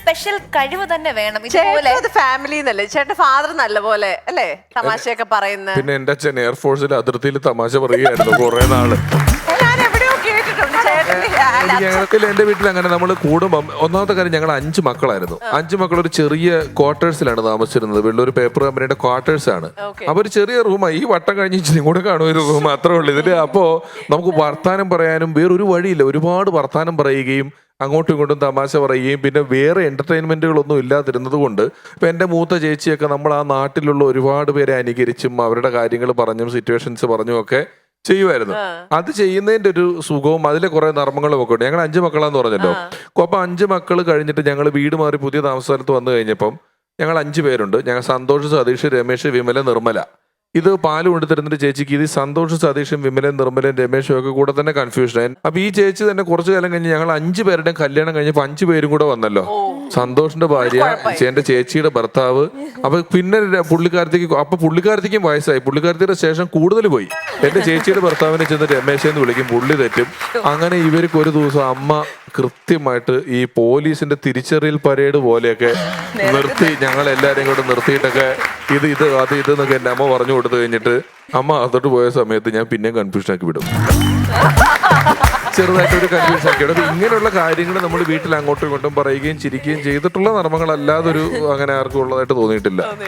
Special കഴിവ് തന്നെ വേണം. ഇതുപോലെ ഫാമിലി എന്നല്ലേ ചേട്ടൻ ഫാദർ നല്ല പോലെ അല്ലേ തമാശയൊക്കെ പറയുന്നത്. പിന്നെ എന്റെ അച്ഛൻ എയർഫോഴ്സിൽ അതിർത്തിയിൽ തമാശ പറയുകയായിരുന്നു കുറെ നാള്. ഞാൻ എവിടെയോ കേട്ടിട്ടുണ്ട് ചേട്ടൻ. എന്റെ വീട്ടിൽ അങ്ങനെ നമ്മൾ കൂടുമ്പം ഒന്നാമത്തെ കാര്യം ഞങ്ങൾ 5 മക്കളായിരുന്നു. 5 മക്കൾ ഒരു ചെറിയ ക്വാർട്ടേഴ്സിലാണ് താമസിച്ചിരുന്നത്. വെള്ളൂർ പേപ്പർ കമ്പനിയുടെ ക്വാർട്ടേഴ്സ് ആണ്. അപ്പൊ ഒരു ചെറിയ റൂമാണ്. ഈ വട്ടം കഴിഞ്ഞ് ഇച്ചിരി കൂടെ കാണും ഒരു റൂം, അത്രേ ഉള്ളൂ ഇതില്. അപ്പോ നമുക്ക് വർത്താനം പറയാനും വേറൊരു വഴിയില്ല. ഒരുപാട് വർത്താനം പറയുകയും അങ്ങോട്ടും ഇങ്ങോട്ടും തമാശ പറയുകയും പിന്നെ വേറെ എന്റർടൈൻമെന്റുകളൊന്നും ഇല്ലാതിരുന്നത് കൊണ്ട് ഇപ്പൊ എന്റെ മൂത്ത ചേച്ചിയൊക്കെ നമ്മൾ ആ നാട്ടിലുള്ള ഒരുപാട് പേരെ അനുകരിച്ചും അവരുടെ കാര്യങ്ങൾ പറഞ്ഞും സിറ്റുവേഷൻസ് പറഞ്ഞും ഒക്കെ ചെയ്യുമായിരുന്നു. അത് ചെയ്യുന്നതിന്റെ ഒരു സുഖവും അതിലെ കുറെ നർമ്മങ്ങളും ഒക്കെ ഉണ്ട്. ഞങ്ങൾ 5 മക്കളാന്ന് പറഞ്ഞല്ലോ. അപ്പൊ 5 മക്കൾ കഴിഞ്ഞിട്ട് ഞങ്ങൾ വീട് മാറി പുതിയ താമസ സ്ഥലത്ത് വന്നു കഴിഞ്ഞപ്പം ഞങ്ങൾ 5 പേരുണ്ട്. ഞങ്ങൾ സന്തോഷ്, സതീഷ്, രമേശ്, വിമല, നിർമ്മല. ഇത് പാല് കൊണ്ടുതരുന്നൊരു ചേച്ചിക്ക് ഇത് സന്തോഷ്, സതീഷും, വിമലൻ, നിർമ്മലൻ, രമേശും ഒക്കെ കൂടെ തന്നെ കൺഫ്യൂഷൻ. അപ്പൊ ഈ ചേച്ചി തന്നെ കുറച്ചു കാലം കഴിഞ്ഞ് ഞങ്ങൾ 5 പേരുടെയും കല്യാണം കഴിഞ്ഞപ്പോ 5 പേരും കൂടെ വന്നല്ലോ. സന്തോഷിന്റെ ഭാര്യ, എന്റെ ചേച്ചിയുടെ ഭർത്താവ്. അപ്പൊ പിന്നെ പുള്ളിക്കാരത്തിക്കും വയസ്സായി. പുള്ളിക്കാരത്തിയുടെ ശേഷം കൂടുതൽ പോയി. എന്റെ ചേച്ചിയുടെ ഭർത്താവിനെ ചെന്ന് രമേശെന്ന് വിളിക്കും, പുള്ളി തെറ്റും. അങ്ങനെ ഇവർക്ക് ഒരു ദിവസം അമ്മ കൃത്യമായിട്ട് ഈ പോലീസിന്റെ തിരിച്ചറിയൽ പരേഡ് പോലെയൊക്കെ നിർത്തി ഞങ്ങൾ എല്ലാരെയും കൂടെ നിർത്തിയിട്ടൊക്കെ ഇതെന്നൊക്കെ എന്റെ അമ്മ പറഞ്ഞു കൊടുത്തു കഴിഞ്ഞിട്ട് അമ്മ അതോട്ട് പോയ സമയത്ത് ഞാൻ പിന്നെയും കൺഫ്യൂഷൻ ആക്കി വിടും. ചെറുതായിട്ടൊരു കൺഫ്യൂഷൻ ആക്കി വിടും. ഇങ്ങനെയുള്ള കാര്യങ്ങൾ നമ്മൾ വീട്ടിൽ അങ്ങോട്ടും ഇങ്ങോട്ടും പറയുകയും ചിരിക്കുകയും ചെയ്തിട്ടുള്ള നർമ്മങ്ങളല്ലാതൊരു അങ്ങനെ ആർക്കും ഉള്ളതായിട്ട് തോന്നിയിട്ടില്ല.